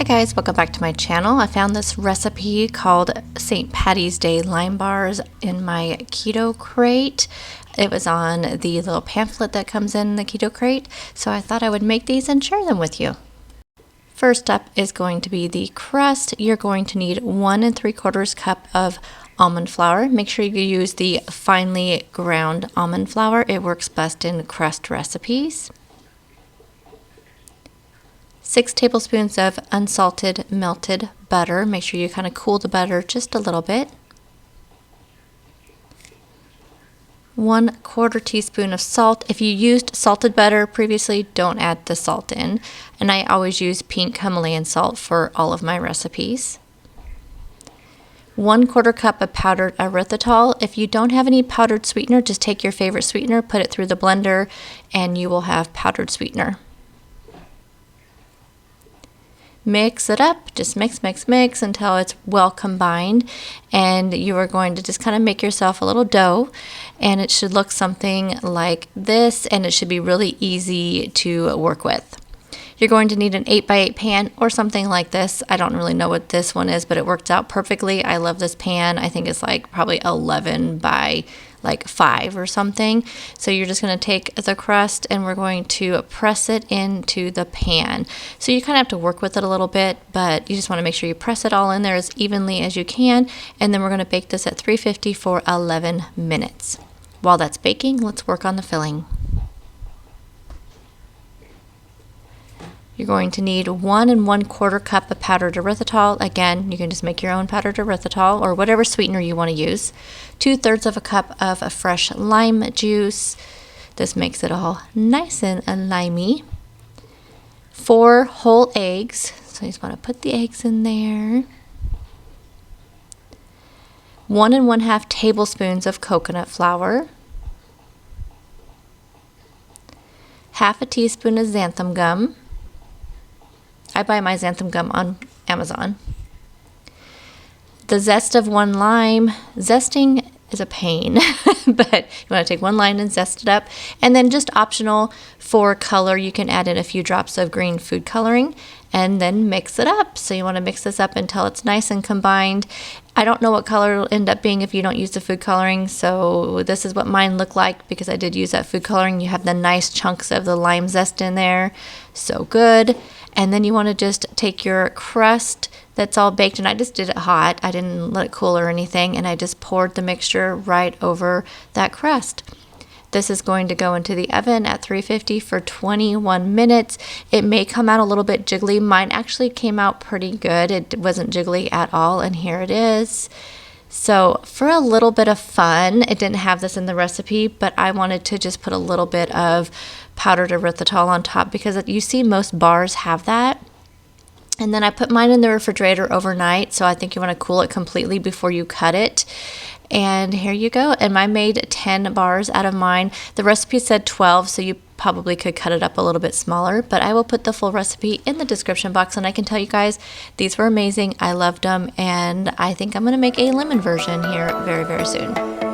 guys, welcome back to my channel. I found this recipe called St. Paddy's Day lime bars in my Keto Krate. It was on the little pamphlet that comes in the Keto Krate, so I thought I would make these and share them with you. First up is going to be the crust. You're going to need 1 3/4 cup of almond flour. Make sure you use the finely ground almond flour. It works best in crust recipes. 6 tablespoons of unsalted melted butter. Make sure you kind of cool the butter just a little bit. 1/4 teaspoon of salt. If you used salted butter previously, don't add the salt in. And I always use pink Himalayan salt for all of my recipes. 1/4 cup of powdered erythritol. If you don't have any powdered sweetener, just take your favorite sweetener, put it through the blender, and you will have powdered sweetener. Mix it up, just mix until it's well combined, and you are going to just kind of make yourself a little dough, and it should look something like this, and it should be really easy to work with. You're going to need an 8x8 pan or something like this. I don't really know what this one is, but it worked out perfectly. I love this pan. I think it's like probably 11 by like 5 or something. So you're just going to take the crust and we're going to press it into the pan. So you kind of have to work with it a little bit, but you just want to make sure you press it all in there as evenly as you can. And then we're going to bake this at 350 for 11 minutes. While that's baking, let's work on the filling. You're going to need 1 1/4 cup of powdered erythritol. Again, you can just make your own powdered erythritol or whatever sweetener you want to use. 2/3 of a cup of a fresh lime juice. This makes it all nice and limey. 4 whole eggs. So you just want to put the eggs in there. 1 1/2 tablespoons of coconut flour. 1/2 teaspoon of xantham gum. I buy my xantham gum on Amazon. The zest of 1 lime. Zesting is a pain, but you want to take 1 lime and zest it up. And then just optional for color, you can add in a few drops of green food coloring and then mix it up. So you want to mix this up until it's nice and combined. I don't know what color it'll end up being if you don't use the food coloring, so this is what mine looked like because I did use that food coloring. You have the nice chunks of the lime zest in there. So good. And then you want to just take your crust that's all baked, and I just did it hot. I didn't let it cool or anything, and I just poured the mixture right over that crust. This is going to go into the oven at 350 for 21 minutes. It may come out a little bit jiggly. Mine actually came out pretty good. It wasn't jiggly at all, and here it is. So for a little bit of fun, it didn't have this in the recipe, but I wanted to just put a little bit of powdered erythritol on top because you see most bars have that. And then I put mine in the refrigerator overnight, so I think you want to cool it completely before you cut it. And here you go. And I made 10 bars out of mine. The recipe said 12, so you probably could cut it up a little bit smaller, but I will put the full recipe in the description box. And I can tell you guys, these were amazing. I loved them, and I think I'm going to make a lemon version here very, very soon.